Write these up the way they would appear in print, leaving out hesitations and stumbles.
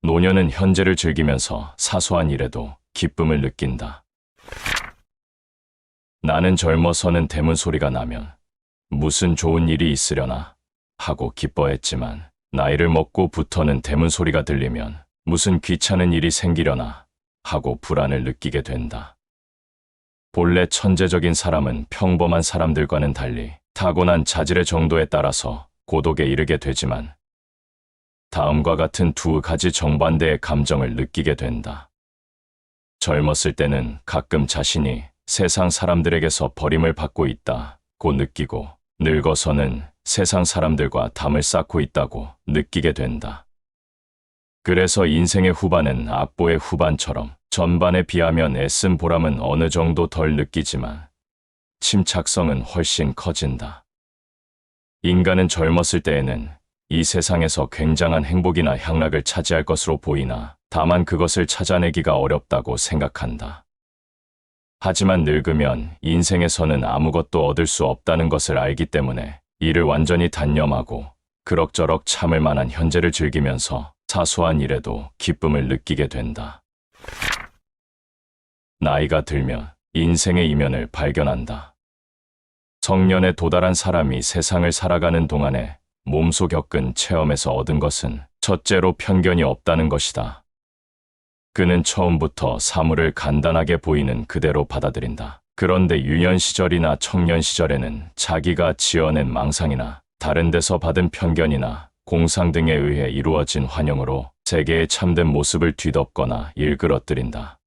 노년은 현재를 즐기면서 사소한 일에도 기쁨을 느낀다. 나는 젊어서는 대문 소리가 나면 무슨 좋은 일이 있으려나 하고 기뻐했지만 나이를 먹고부터는 대문 소리가 들리면 무슨 귀찮은 일이 생기려나 하고 불안을 느끼게 된다. 본래 천재적인 사람은 평범한 사람들과는 달리 타고난 자질의 정도에 따라서 고독에 이르게 되지만 다음과 같은 두 가지 정반대의 감정을 느끼게 된다. 젊었을 때는 가끔 자신이 세상 사람들에게서 버림을 받고 있다고 느끼고 늙어서는 세상 사람들과 담을 쌓고 있다고 느끼게 된다. 그래서 인생의 후반은 악보의 후반처럼 전반에 비하면 애쓴 보람은 어느 정도 덜 느끼지만 침착성은 훨씬 커진다. 인간은 젊었을 때에는 이 세상에서 굉장한 행복이나 향락을 차지할 것으로 보이나 다만 그것을 찾아내기가 어렵다고 생각한다. 하지만 늙으면 인생에서는 아무것도 얻을 수 없다는 것을 알기 때문에 이를 완전히 단념하고 그럭저럭 참을 만한 현재를 즐기면서 사소한 일에도 기쁨을 느끼게 된다. 나이가 들면 인생의 이면을 발견한다. 성년에 도달한 사람이 세상을 살아가는 동안에 몸소 겪은 체험에서 얻은 것은 첫째로 편견이 없다는 것이다. 그는 처음부터 사물을 간단하게 보이는 그대로 받아들인다. 그런데 유년 시절이나 청년 시절에는 자기가 지어낸 망상이나 다른 데서 받은 편견이나 공상 등에 의해 이루어진 환영으로 세계의 참된 모습을 뒤덮거나 일그러뜨린다.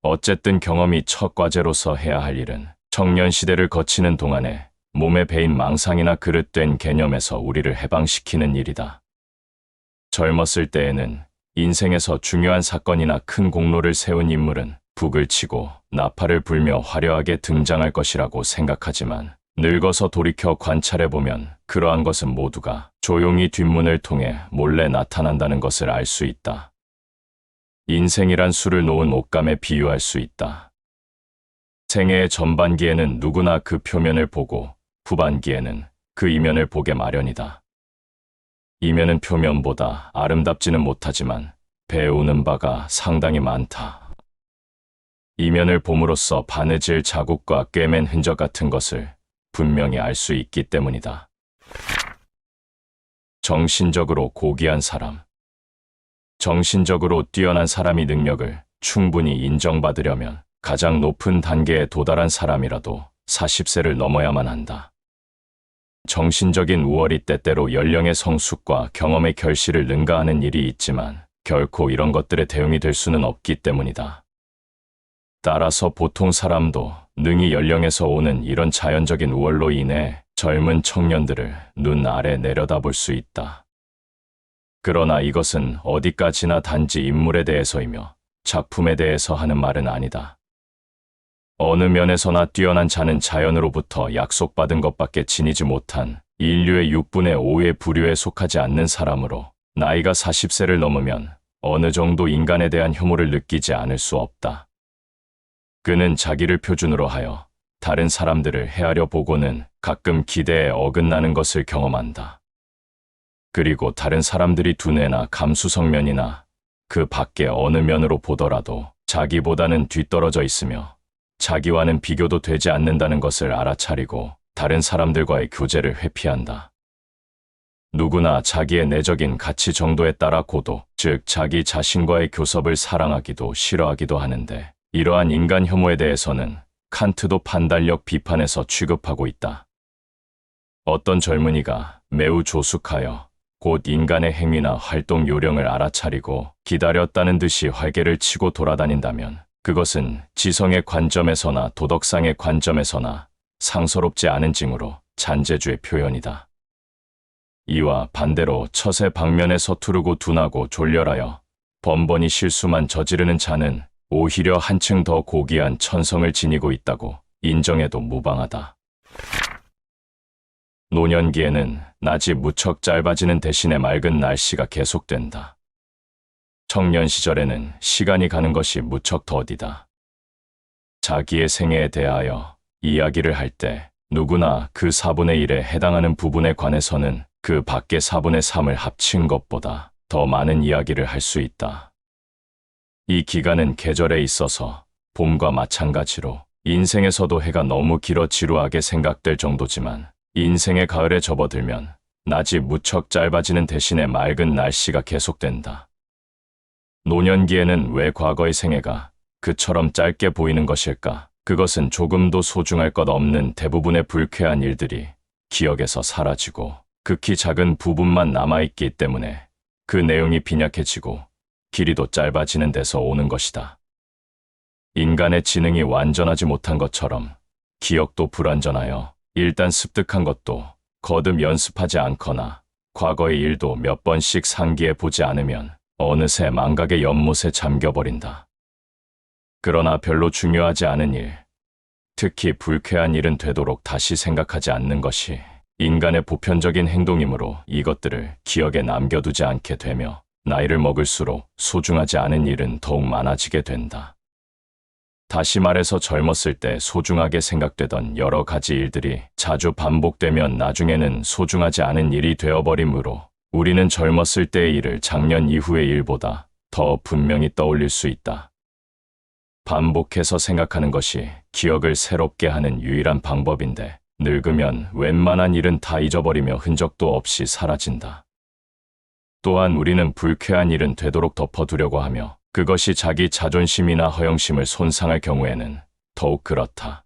어쨌든 경험이 첫 과제로서 해야 할 일은 청년 시대를 거치는 동안에 몸에 배인 망상이나 그릇된 개념에서 우리를 해방시키는 일이다. 젊었을 때에는 인생에서 중요한 사건이나 큰 공로를 세운 인물은 북을 치고 나팔을 불며 화려하게 등장할 것이라고 생각하지만 늙어서 돌이켜 관찰해보면 그러한 것은 모두가 조용히 뒷문을 통해 몰래 나타난다는 것을 알 수 있다. 인생이란 술을 놓은 옷감에 비유할 수 있다. 생애의 전반기에는 누구나 그 표면을 보고 후반기에는 그 이면을 보게 마련이다. 이면은 표면보다 아름답지는 못하지만 배우는 바가 상당히 많다. 이면을 봄으로써 바느질 자국과 꿰맨 흔적 같은 것을 분명히 알 수 있기 때문이다. 정신적으로 고귀한 사람. 정신적으로 뛰어난 사람이 능력을 충분히 인정받으려면 가장 높은 단계에 도달한 사람이라도 40세를 넘어야만 한다. 정신적인 우월이 때때로 연령의 성숙과 경험의 결실을 능가하는 일이 있지만 결코 이런 것들의 대응이 될 수는 없기 때문이다. 따라서 보통 사람도 능히 연령에서 오는 이런 자연적인 우월로 인해 젊은 청년들을 눈 아래 내려다볼 수 있다. 그러나 이것은 어디까지나 단지 인물에 대해서이며 작품에 대해서 하는 말은 아니다. 어느 면에서나 뛰어난 자는 자연으로부터 약속받은 것밖에 지니지 못한 인류의 6분의 5의 부류에 속하지 않는 사람으로 나이가 40세를 넘으면 어느 정도 인간에 대한 혐오를 느끼지 않을 수 없다. 그는 자기를 표준으로 하여 다른 사람들을 헤아려 보고는 가끔 기대에 어긋나는 것을 경험한다. 그리고 다른 사람들이 두뇌나 감수성면이나 그 밖의 어느 면으로 보더라도 자기보다는 뒤떨어져 있으며 자기와는 비교도 되지 않는다는 것을 알아차리고 다른 사람들과의 교제를 회피한다. 누구나 자기의 내적인 가치 정도에 따라 고독, 즉 자기 자신과의 교섭을 사랑하기도 싫어하기도 하는데 이러한 인간 혐오에 대해서는 칸트도 판단력 비판에서 취급하고 있다. 어떤 젊은이가 매우 조숙하여 곧 인간의 행위나 활동 요령을 알아차리고 기다렸다는 듯이 활개를 치고 돌아다닌다면 그것은 지성의 관점에서나 도덕상의 관점에서나 상서롭지 않은 징후로 잔재주의 표현이다. 이와 반대로 처세 방면에 서투르고 둔하고 졸렬하여 번번이 실수만 저지르는 자는 오히려 한층 더 고귀한 천성을 지니고 있다고 인정해도 무방하다. 노년기에는 낮이 무척 짧아지는 대신에 맑은 날씨가 계속된다. 청년 시절에는 시간이 가는 것이 무척 더디다. 자기의 생애에 대하여 이야기를 할 때 누구나 그 4분의 1에 해당하는 부분에 관해서는 그 밖의 4분의 3을 합친 것보다 더 많은 이야기를 할 수 있다. 이 기간은 계절에 있어서 봄과 마찬가지로 인생에서도 해가 너무 길어 지루하게 생각될 정도지만 인생의 가을에 접어들면 낮이 무척 짧아지는 대신에 맑은 날씨가 계속된다. 노년기에는 왜 과거의 생애가 그처럼 짧게 보이는 것일까? 그것은 조금도 소중할 것 없는 대부분의 불쾌한 일들이 기억에서 사라지고 극히 작은 부분만 남아있기 때문에 그 내용이 빈약해지고 길이도 짧아지는 데서 오는 것이다. 인간의 지능이 완전하지 못한 것처럼 기억도 불완전하여 일단 습득한 것도 거듭 연습하지 않거나 과거의 일도 몇 번씩 상기해 보지 않으면 어느새 망각의 연못에 잠겨버린다. 그러나 별로 중요하지 않은 일, 특히 불쾌한 일은 되도록 다시 생각하지 않는 것이 인간의 보편적인 행동이므로 이것들을 기억에 남겨두지 않게 되며 나이를 먹을수록 소중하지 않은 일은 더욱 많아지게 된다. 다시 말해서 젊었을 때 소중하게 생각되던 여러 가지 일들이 자주 반복되면 나중에는 소중하지 않은 일이 되어버리므로 우리는 젊었을 때의 일을 작년 이후의 일보다 더 분명히 떠올릴 수 있다. 반복해서 생각하는 것이 기억을 새롭게 하는 유일한 방법인데 늙으면 웬만한 일은 다 잊어버리며 흔적도 없이 사라진다. 또한 우리는 불쾌한 일은 되도록 덮어두려고 하며 그것이 자기 자존심이나 허영심을 손상할 경우에는 더욱 그렇다.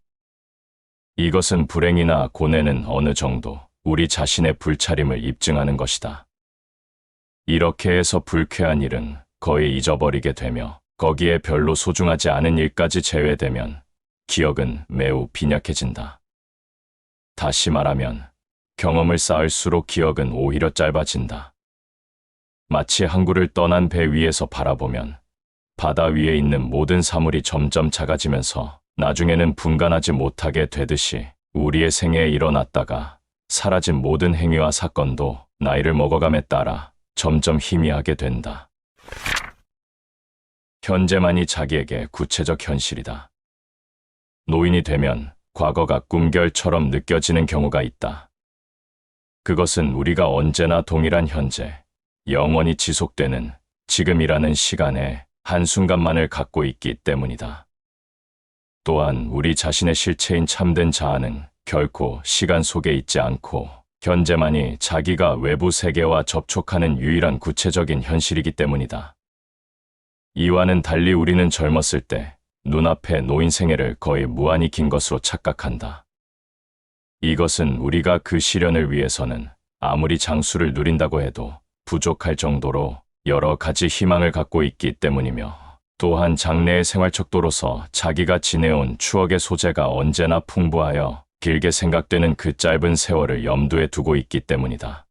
이것은 불행이나 고뇌는 어느 정도 우리 자신의 불차림을 입증하는 것이다. 이렇게 해서 불쾌한 일은 거의 잊어버리게 되며 거기에 별로 소중하지 않은 일까지 제외되면 기억은 매우 빈약해진다. 다시 말하면 경험을 쌓을수록 기억은 오히려 짧아진다. 마치 항구를 떠난 배 위에서 바라보면 바다 위에 있는 모든 사물이 점점 작아지면서 나중에는 분간하지 못하게 되듯이 우리의 생애에 일어났다가 사라진 모든 행위와 사건도 나이를 먹어감에 따라 점점 희미하게 된다. 현재만이 자기에게 구체적 현실이다. 노인이 되면 과거가 꿈결처럼 느껴지는 경우가 있다. 그것은 우리가 언제나 동일한 현재, 영원히 지속되는 지금이라는 시간에 한순간만을 갖고 있기 때문이다. 또한 우리 자신의 실체인 참된 자아는 결코 시간 속에 있지 않고 현재만이 자기가 외부 세계와 접촉하는 유일한 구체적인 현실이기 때문이다. 이와는 달리 우리는 젊었을 때 눈앞의 노인 생애를 거의 무한히 긴 것으로 착각한다. 이것은 우리가 그 시련을 위해서는 아무리 장수를 누린다고 해도 부족할 정도로 여러 가지 희망을 갖고 있기 때문이며 또한 장래의 생활척도로서 자기가 지내온 추억의 소재가 언제나 풍부하여 길게 생각되는 그 짧은 세월을 염두에 두고 있기 때문이다.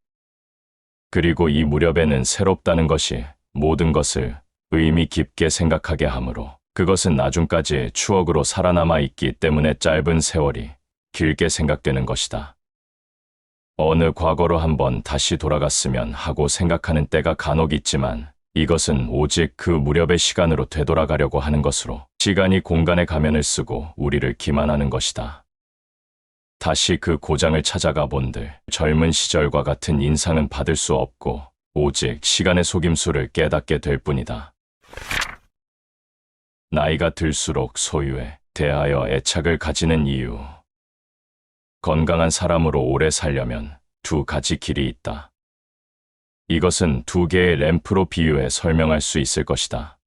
그리고 이 무렵에는 새롭다는 것이 모든 것을 의미 깊게 생각하게 하므로 그것은 나중까지 추억으로 살아남아 있기 때문에 짧은 세월이 길게 생각되는 것이다. 어느 과거로 한번 다시 돌아갔으면 하고 생각하는 때가 간혹 있지만 이것은 오직 그 무렵의 시간으로 되돌아가려고 하는 것으로 시간이 공간의 가면을 쓰고 우리를 기만하는 것이다. 다시 그 고장을 찾아가 본들 젊은 시절과 같은 인상은 받을 수 없고 오직 시간의 속임수를 깨닫게 될 뿐이다. 나이가 들수록 소유에 대하여 애착을 가지는 이유. 건강한 사람으로 오래 살려면 두 가지 길이 있다. 이것은 두 개의 램프로 비유해 설명할 수 있을 것이다.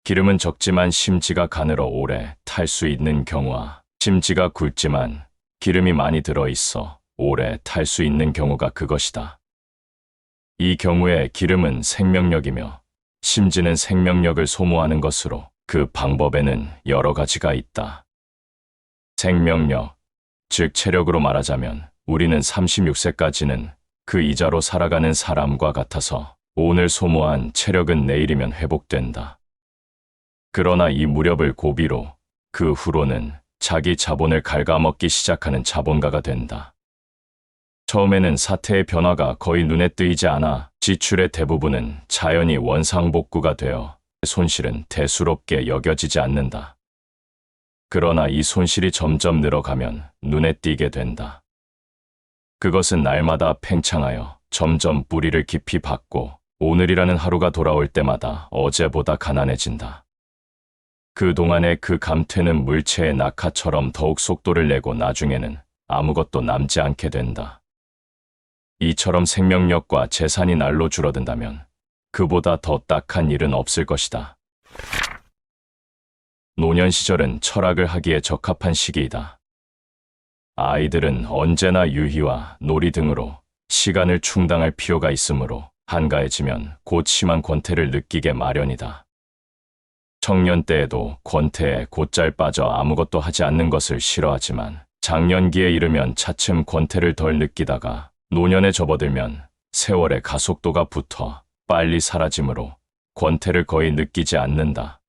기름은 적지만 심지가 가늘어 오래 탈 수 있는 경우와 심지가 굵지만 기름이 많이 들어있어 오래 탈 수 있는 경우가 그것이다. 이 경우에 기름은 생명력이며 심지는 생명력을 소모하는 것으로 그 방법에는 여러 가지가 있다. 생명력, 즉 체력으로 말하자면 우리는 36세까지는 그 이자로 살아가는 사람과 같아서 오늘 소모한 체력은 내일이면 회복된다. 그러나 이 무렵을 고비로 그 후로는 자기 자본을 갉아먹기 시작하는 자본가가 된다. 처음에는 사태의 변화가 거의 눈에 띄지 않아 지출의 대부분은 자연히 원상복구가 되어 손실은 대수롭게 여겨지지 않는다. 그러나 이 손실이 점점 늘어가면 눈에 띄게 된다. 그것은 날마다 팽창하여 점점 뿌리를 깊이 박고 오늘이라는 하루가 돌아올 때마다 어제보다 가난해진다. 그동안의 그 감퇴는 물체의 낙하처럼 더욱 속도를 내고 나중에는 아무것도 남지 않게 된다. 이처럼 생명력과 재산이 날로 줄어든다면 그보다 더 딱한 일은 없을 것이다. 노년 시절은 철학을 하기에 적합한 시기이다. 아이들은 언제나 유희와 놀이 등으로 시간을 충당할 필요가 있으므로 한가해지면 곧 심한 권태를 느끼게 마련이다. 청년 때에도 권태에 곧잘 빠져 아무것도 하지 않는 것을 싫어하지만 장년기에 이르면 차츰 권태를 덜 느끼다가 노년에 접어들면 세월의 가속도가 붙어 빨리 사라지므로 권태를 거의 느끼지 않는다.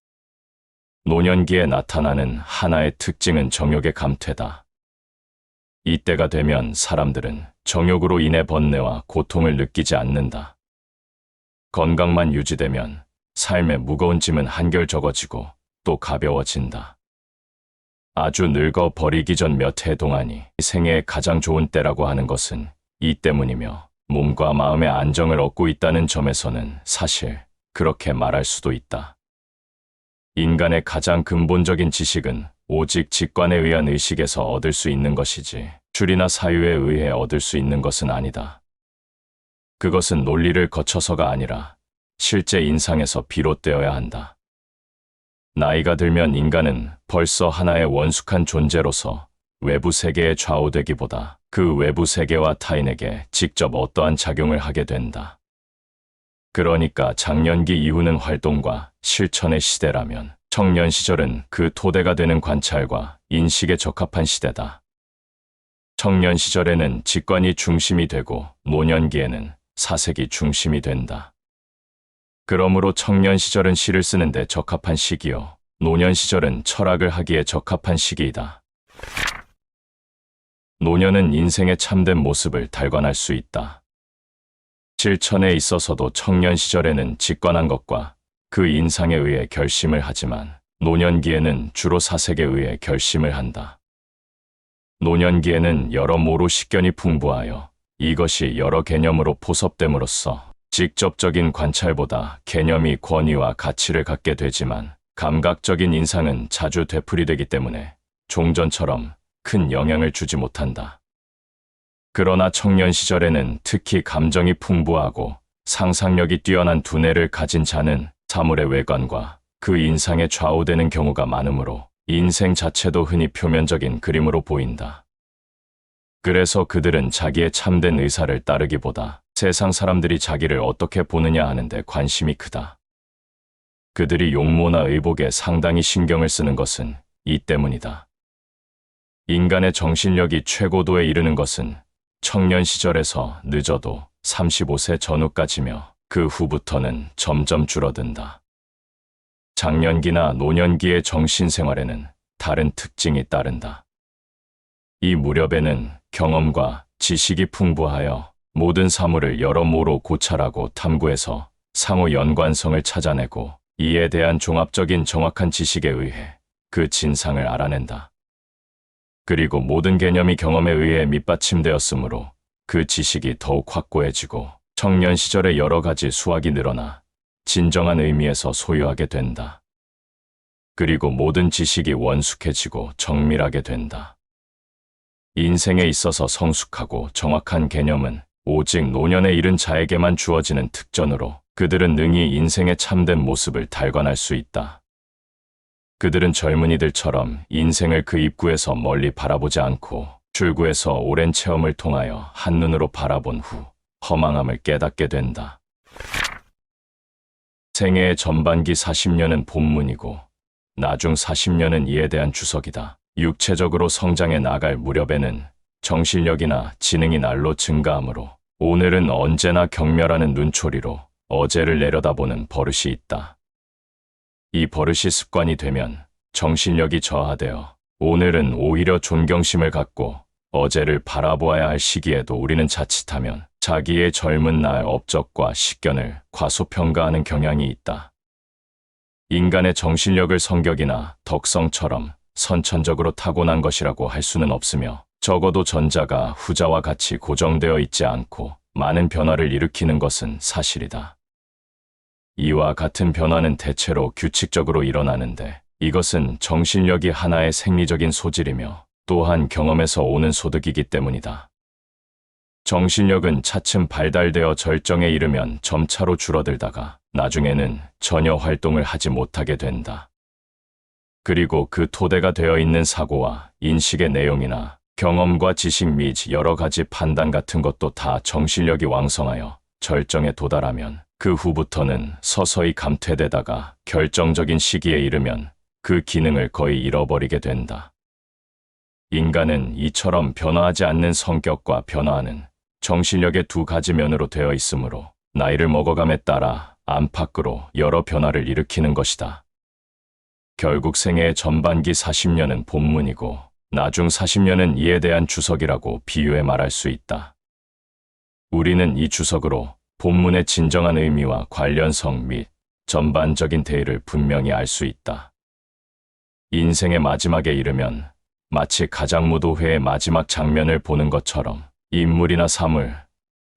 노년기에 나타나는 하나의 특징은 정욕의 감퇴다. 이때가 되면 사람들은 정욕으로 인해 번뇌와 고통을 느끼지 않는다. 건강만 유지되면 삶의 무거운 짐은 한결 적어지고 또 가벼워진다. 아주 늙어 버리기 전 몇 해 동안이 생애의 가장 좋은 때라고 하는 것은 이 때문이며 몸과 마음의 안정을 얻고 있다는 점에서는 사실 그렇게 말할 수도 있다. 인간의 가장 근본적인 지식은 오직 직관에 의한 의식에서 얻을 수 있는 것이지 추리나 사유에 의해 얻을 수 있는 것은 아니다. 그것은 논리를 거쳐서가 아니라 실제 인상에서 비롯되어야 한다. 나이가 들면 인간은 벌써 하나의 원숙한 존재로서 외부 세계에 좌우되기보다 그 외부 세계와 타인에게 직접 어떠한 작용을 하게 된다. 그러니까 장년기 이후는 활동과 실천의 시대라면 청년 시절은 그 토대가 되는 관찰과 인식에 적합한 시대다. 청년 시절에는 직관이 중심이 되고 노년기에는 사색이 중심이 된다. 그러므로 청년 시절은 시를 쓰는 데 적합한 시기요, 노년 시절은 철학을 하기에 적합한 시기이다. 노년은 인생의 참된 모습을 달관할 수 있다. 실천에 있어서도 청년 시절에는 직관한 것과 그 인상에 의해 결심을 하지만 노년기에는 주로 사색에 의해 결심을 한다. 노년기에는 여러모로 식견이 풍부하여 이것이 여러 개념으로 포섭됨으로써 직접적인 관찰보다 개념이 권위와 가치를 갖게 되지만 감각적인 인상은 자주 되풀이되기 때문에 종전처럼 큰 영향을 주지 못한다. 그러나 청년 시절에는 특히 감정이 풍부하고 상상력이 뛰어난 두뇌를 가진 자는 사물의 외관과 그 인상에 좌우되는 경우가 많으므로 인생 자체도 흔히 표면적인 그림으로 보인다. 그래서 그들은 자기의 참된 의사를 따르기보다 세상 사람들이 자기를 어떻게 보느냐 하는 데 관심이 크다. 그들이 용모나 의복에 상당히 신경을 쓰는 것은 이 때문이다. 인간의 정신력이 최고도에 이르는 것은 청년 시절에서 늦어도 35세 전후까지며 그 후부터는 점점 줄어든다. 장년기나 노년기의 정신생활에는 다른 특징이 따른다. 이 무렵에는 경험과 지식이 풍부하여 모든 사물을 여러모로 고찰하고 탐구해서 상호 연관성을 찾아내고 이에 대한 종합적인 정확한 지식에 의해 그 진상을 알아낸다. 그리고 모든 개념이 경험에 의해 밑받침되었으므로 그 지식이 더욱 확고해지고 청년 시절에 여러 가지 수확이 늘어나 진정한 의미에서 소유하게 된다. 그리고 모든 지식이 원숙해지고 정밀하게 된다. 인생에 있어서 성숙하고 정확한 개념은 오직 노년에 이른 자에게만 주어지는 특전으로 그들은 능히 인생의 참된 모습을 달관할 수 있다. 그들은 젊은이들처럼 인생을 그 입구에서 멀리 바라보지 않고 출구에서 오랜 체험을 통하여 한눈으로 바라본 후 허망함을 깨닫게 된다. 생애의 전반기 40년은 본문이고 나중 40년은 이에 대한 주석이다. 육체적으로 성장해 나갈 무렵에는 정신력이나 지능이 날로 증가하므로 오늘은 언제나 경멸하는 눈초리로 어제를 내려다보는 버릇이 있다. 이 버릇이 습관이 되면 정신력이 저하되어 오늘은 오히려 존경심을 갖고 어제를 바라보아야 할 시기에도 우리는 자칫하면 자기의 젊은 날 업적과 식견을 과소평가하는 경향이 있다. 인간의 정신력을 성격이나 덕성처럼 선천적으로 타고난 것이라고 할 수는 없으며 적어도 전자가 후자와 같이 고정되어 있지 않고 많은 변화를 일으키는 것은 사실이다. 이와 같은 변화는 대체로 규칙적으로 일어나는데 이것은 정신력이 하나의 생리적인 소질이며 또한 경험에서 오는 소득이기 때문이다. 정신력은 차츰 발달되어 절정에 이르면 점차로 줄어들다가 나중에는 전혀 활동을 하지 못하게 된다. 그리고 그 토대가 되어 있는 사고와 인식의 내용이나 경험과 지식 및 여러 가지 판단 같은 것도 다 정신력이 왕성하여 절정에 도달하면 그 후부터는 서서히 감퇴되다가 결정적인 시기에 이르면 그 기능을 거의 잃어버리게 된다. 인간은 이처럼 변화하지 않는 성격과 변화하는 정신력의 두 가지 면으로 되어 있으므로 나이를 먹어감에 따라 안팎으로 여러 변화를 일으키는 것이다. 결국 생애의 전반기 40년은 본문이고 나중 40년은 이에 대한 주석이라고 비유해 말할 수 있다. 우리는 이 주석으로 본문의 진정한 의미와 관련성 및 전반적인 대의를 분명히 알 수 있다. 인생의 마지막에 이르면 마치 가장무도회의 마지막 장면을 보는 것처럼 인물이나 사물,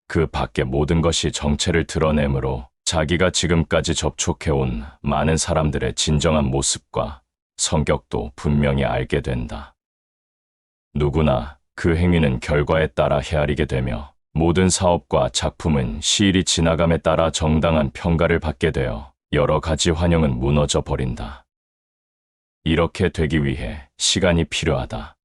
그 밖의 모든 것이 정체를 드러내므로 자기가 지금까지 접촉해온 많은 사람들의 진정한 모습과 성격도 분명히 알게 된다. 누구나 그 행위는 결과에 따라 헤아리게 되며 모든 사업과 작품은 시일이 지나감에 따라 정당한 평가를 받게 되어 여러 가지 환영은 무너져 버린다. 이렇게 되기 위해 시간이 필요하다.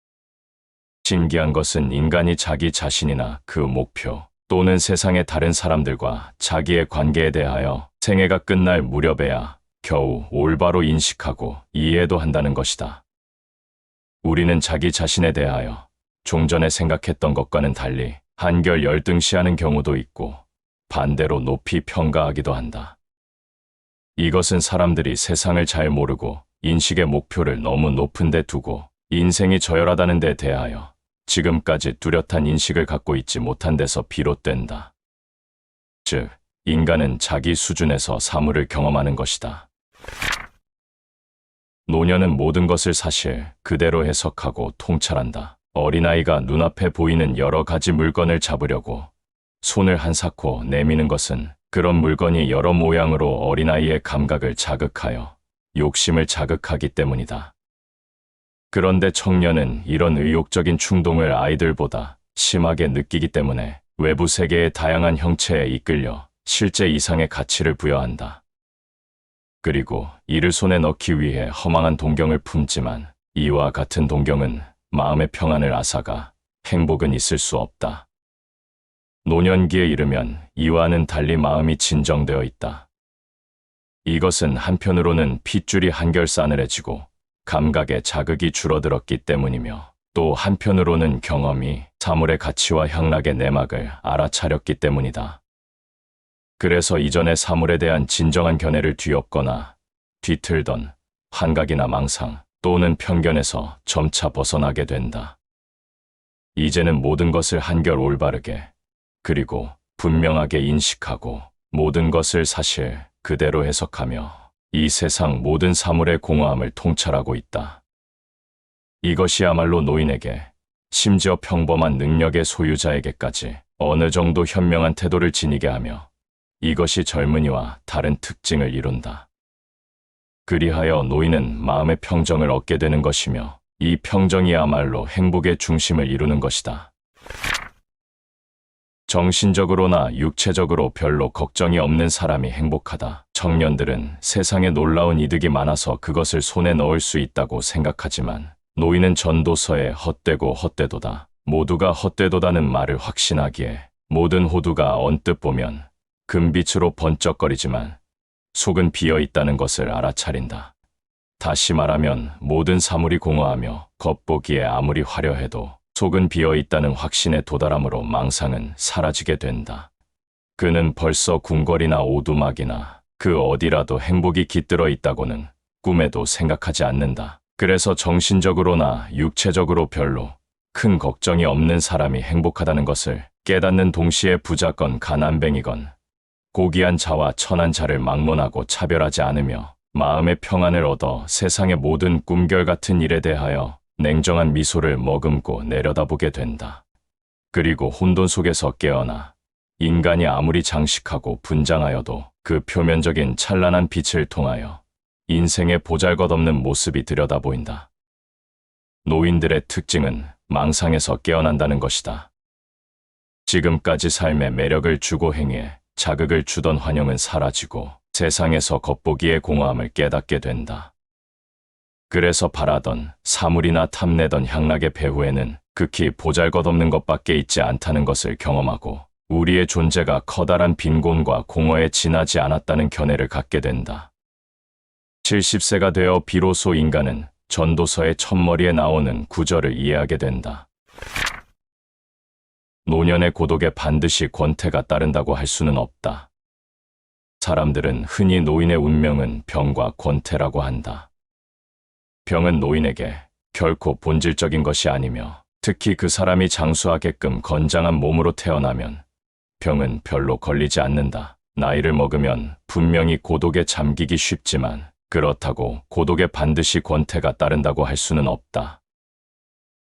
신기한 것은 인간이 자기 자신이나 그 목표 또는 세상의 다른 사람들과 자기의 관계에 대하여 생애가 끝날 무렵에야 겨우 올바로 인식하고 이해도 한다는 것이다. 우리는 자기 자신에 대하여 종전에 생각했던 것과는 달리 한결 열등시하는 경우도 있고 반대로 높이 평가하기도 한다. 이것은 사람들이 세상을 잘 모르고 인식의 목표를 너무 높은 데 두고 인생이 저열하다는 데 대하여 지금까지 뚜렷한 인식을 갖고 있지 못한 데서 비롯된다. 즉, 인간은 자기 수준에서 사물을 경험하는 것이다. 노년은 모든 것을 사실 그대로 해석하고 통찰한다. 어린아이가 눈앞에 보이는 여러 가지 물건을 잡으려고 손을 한사코 내미는 것은 그런 물건이 여러 모양으로 어린아이의 감각을 자극하여 욕심을 자극하기 때문이다. 그런데 청년은 이런 의욕적인 충동을 아이들보다 심하게 느끼기 때문에 외부 세계의 다양한 형체에 이끌려 실제 이상의 가치를 부여한다. 그리고 이를 손에 넣기 위해 허망한 동경을 품지만 이와 같은 동경은 마음의 평안을 앗아가 행복은 있을 수 없다. 노년기에 이르면 이와는 달리 마음이 진정되어 있다. 이것은 한편으로는 핏줄이 한결 싸늘해지고 감각의 자극이 줄어들었기 때문이며 또 한편으로는 경험이 사물의 가치와 향락의 내막을 알아차렸기 때문이다. 그래서 이전의 사물에 대한 진정한 견해를 뒤엎거나 뒤틀던 환각이나 망상 또는 편견에서 점차 벗어나게 된다. 이제는 모든 것을 한결 올바르게 그리고 분명하게 인식하고 모든 것을 사실 그대로 해석하며 이 세상 모든 사물의 공허함을 통찰하고 있다. 이것이야말로 노인에게, 심지어 평범한 능력의 소유자에게까지 어느 정도 현명한 태도를 지니게 하며 이것이 젊은이와 다른 특징을 이룬다. 그리하여 노인은 마음의 평정을 얻게 되는 것이며 이 평정이야말로 행복의 중심을 이루는 것이다. 정신적으로나 육체적으로 별로 걱정이 없는 사람이 행복하다. 청년들은 세상에 놀라운 이득이 많아서 그것을 손에 넣을 수 있다고 생각하지만 노인은 전도서에 헛되고 헛되도다. 모두가 헛되도다는 말을 확신하기에 모든 호두가 언뜻 보면 금빛으로 번쩍거리지만 속은 비어 있다는 것을 알아차린다. 다시 말하면 모든 사물이 공허하며 겉보기에 아무리 화려해도 속은 비어 있다는 확신에 도달함으로 망상은 사라지게 된다. 그는 벌써 궁궐이나 오두막이나 그 어디라도 행복이 깃들어 있다고는 꿈에도 생각하지 않는다. 그래서 정신적으로나 육체적으로 별로 큰 걱정이 없는 사람이 행복하다는 것을 깨닫는 동시에 부자건 가난뱅이건 고귀한 자와 천한 자를 막론하고 차별하지 않으며 마음의 평안을 얻어 세상의 모든 꿈결 같은 일에 대하여 냉정한 미소를 머금고 내려다보게 된다. 그리고 혼돈 속에서 깨어나 인간이 아무리 장식하고 분장하여도 그 표면적인 찬란한 빛을 통하여 인생의 보잘것없는 모습이 들여다보인다. 노인들의 특징은 망상에서 깨어난다는 것이다. 지금까지 삶의 매력을 주고 행위에 자극을 주던 환영은 사라지고 세상에서 겉보기의 공허함을 깨닫게 된다. 그래서 바라던 사물이나 탐내던 향락의 배후에는 극히 보잘것없는 것밖에 있지 않다는 것을 경험하고 우리의 존재가 커다란 빈곤과 공허에 지나지 않았다는 견해를 갖게 된다. 70세가 되어 비로소 인간은 전도서의 첫머리에 나오는 구절을 이해하게 된다. 노년의 고독에 반드시 권태가 따른다고 할 수는 없다. 사람들은 흔히 노인의 운명은 병과 권태라고 한다. 병은 노인에게 결코 본질적인 것이 아니며 특히 그 사람이 장수하게끔 건장한 몸으로 태어나면 병은 별로 걸리지 않는다. 나이를 먹으면 분명히 고독에 잠기기 쉽지만 그렇다고 고독에 반드시 권태가 따른다고 할 수는 없다.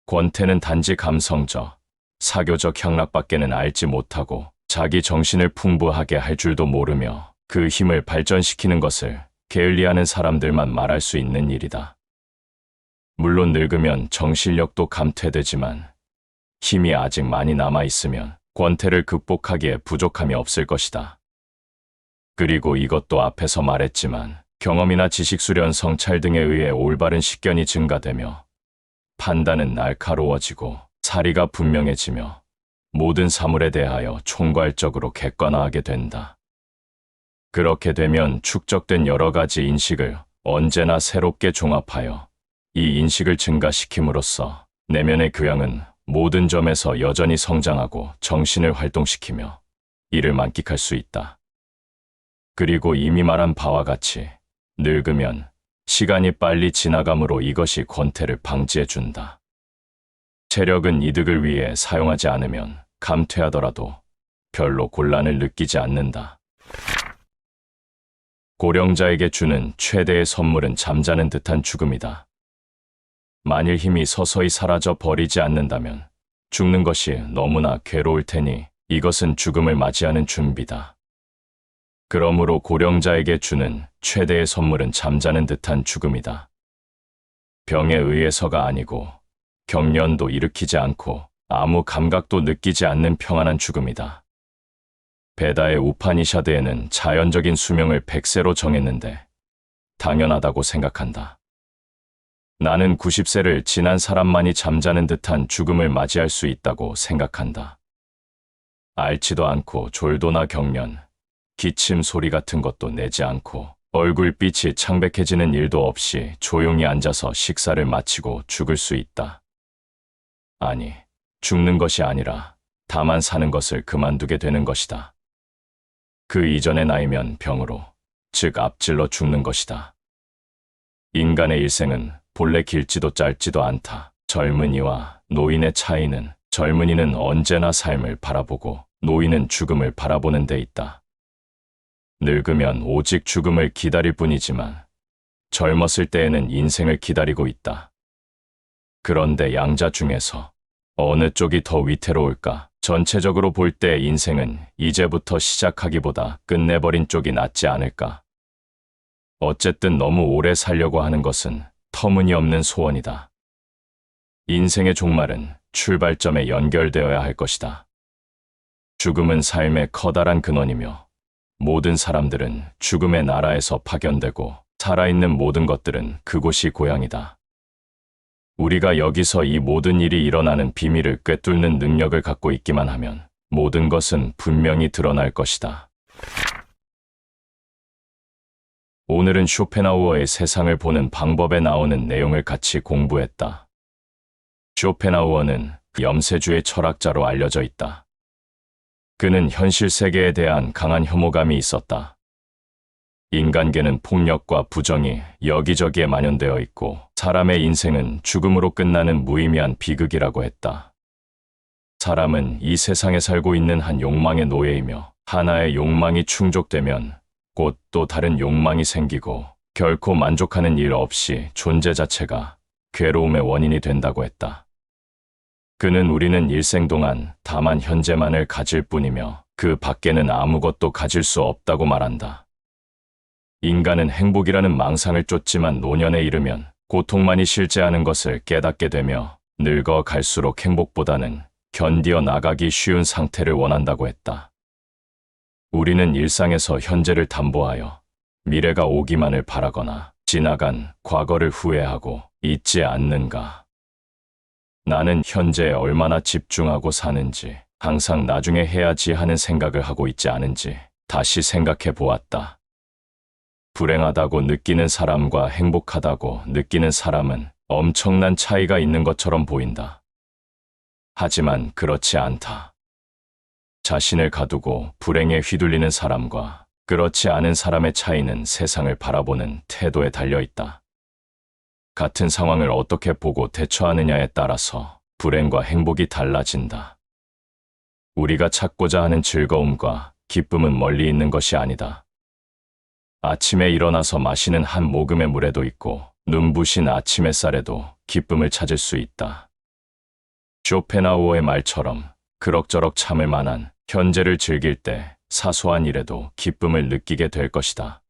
권태는 단지 감성적, 사교적 향락밖에는 알지 못하고 자기 정신을 풍부하게 할 줄도 모르며 그 힘을 발전시키는 것을 게을리하는 사람들만 말할 수 있는 일이다. 물론 늙으면 정신력도 감퇴되지만 힘이 아직 많이 남아있으면 권태를 극복하기에 부족함이 없을 것이다. 그리고 이것도 앞에서 말했지만 경험이나 지식 수련, 성찰 등에 의해 올바른 식견이 증가되며 판단은 날카로워지고 사리가 분명해지며 모든 사물에 대하여 총괄적으로 객관화하게 된다. 그렇게 되면 축적된 여러 가지 인식을 언제나 새롭게 종합하여 이 인식을 증가시킴으로써 내면의 교양은 모든 점에서 여전히 성장하고 정신을 활동시키며 이를 만끽할 수 있다. 그리고 이미 말한 바와 같이 늙으면 시간이 빨리 지나가므로 이것이 권태를 방지해준다. 체력은 이득을 위해 사용하지 않으면 감퇴하더라도 별로 곤란을 느끼지 않는다. 고령자에게 주는 최대의 선물은 잠자는 듯한 죽음이다. 만일 힘이 서서히 사라져 버리지 않는다면 죽는 것이 너무나 괴로울 테니 이것은 죽음을 맞이하는 준비다. 그러므로 고령자에게 주는 최대의 선물은 잠자는 듯한 죽음이다. 병에 의해서가 아니고 경련도 일으키지 않고 아무 감각도 느끼지 않는 평안한 죽음이다. 베다의 우파니샤드에는 자연적인 수명을 100세로 정했는데 당연하다고 생각한다. 나는 90세를 지난 사람만이 잠자는 듯한 죽음을 맞이할 수 있다고 생각한다. 앓지도 않고 졸도나 경련, 기침 소리 같은 것도 내지 않고 얼굴빛이 창백해지는 일도 없이 조용히 앉아서 식사를 마치고 죽을 수 있다. 아니, 죽는 것이 아니라 다만 사는 것을 그만두게 되는 것이다. 그 이전의 나이면 병으로, 즉 앞질러 죽는 것이다. 인간의 일생은 본래 길지도 짧지도 않다. 젊은이와 노인의 차이는 젊은이는 언제나 삶을 바라보고 노인은 죽음을 바라보는 데 있다. 늙으면 오직 죽음을 기다릴 뿐이지만 젊었을 때에는 인생을 기다리고 있다. 그런데 양자 중에서 어느 쪽이 더 위태로울까? 전체적으로 볼 때 인생은 이제부터 시작하기보다 끝내버린 쪽이 낫지 않을까? 어쨌든 너무 오래 살려고 하는 것은 터무니없는 소원이다. 인생의 종말은 출발점에 연결되어야 할 것이다. 죽음은 삶의 커다란 근원이며 모든 사람들은 죽음의 나라에서 파견되고 살아있는 모든 것들은 그곳이 고향이다. 우리가 여기서 이 모든 일이 일어나는 비밀을 꿰뚫는 능력을 갖고 있기만 하면 모든 것은 분명히 드러날 것이다. 오늘은 쇼펜하우어의 세상을 보는 방법에 나오는 내용을 같이 공부했다. 쇼펜하우어는 염세주의 철학자로 알려져 있다. 그는 현실 세계에 대한 강한 혐오감이 있었다. 인간계는 폭력과 부정이 여기저기에 만연되어 있고 사람의 인생은 죽음으로 끝나는 무의미한 비극이라고 했다. 사람은 이 세상에 살고 있는 한 욕망의 노예이며 하나의 욕망이 충족되면 곧 또 다른 욕망이 생기고 결코 만족하는 일 없이 존재 자체가 괴로움의 원인이 된다고 했다. 그는 우리는 일생 동안 다만 현재만을 가질 뿐이며 그 밖에는 아무것도 가질 수 없다고 말한다. 인간은 행복이라는 망상을 쫓지만 노년에 이르면 고통만이 실제하는 것을 깨닫게 되며 늙어 갈수록 행복보다는 견디어 나가기 쉬운 상태를 원한다고 했다. 우리는 일상에서 현재를 담보하여 미래가 오기만을 바라거나 지나간 과거를 후회하고 잊지 않는가. 나는 현재에 얼마나 집중하고 사는지, 항상 나중에 해야지 하는 생각을 하고 있지 않은지 다시 생각해 보았다. 불행하다고 느끼는 사람과 행복하다고 느끼는 사람은 엄청난 차이가 있는 것처럼 보인다. 하지만 그렇지 않다. 자신을 가두고 불행에 휘둘리는 사람과 그렇지 않은 사람의 차이는 세상을 바라보는 태도에 달려 있다. 같은 상황을 어떻게 보고 대처하느냐에 따라서 불행과 행복이 달라진다. 우리가 찾고자 하는 즐거움과 기쁨은 멀리 있는 것이 아니다. 아침에 일어나서 마시는 한 모금의 물에도 있고 눈부신 아침 햇살에도 기쁨을 찾을 수 있다. 쇼펜하우어의 말처럼 그럭저럭 참을 만한 현재를 즐길 때 사소한 일에도 기쁨을 느끼게 될 것이다.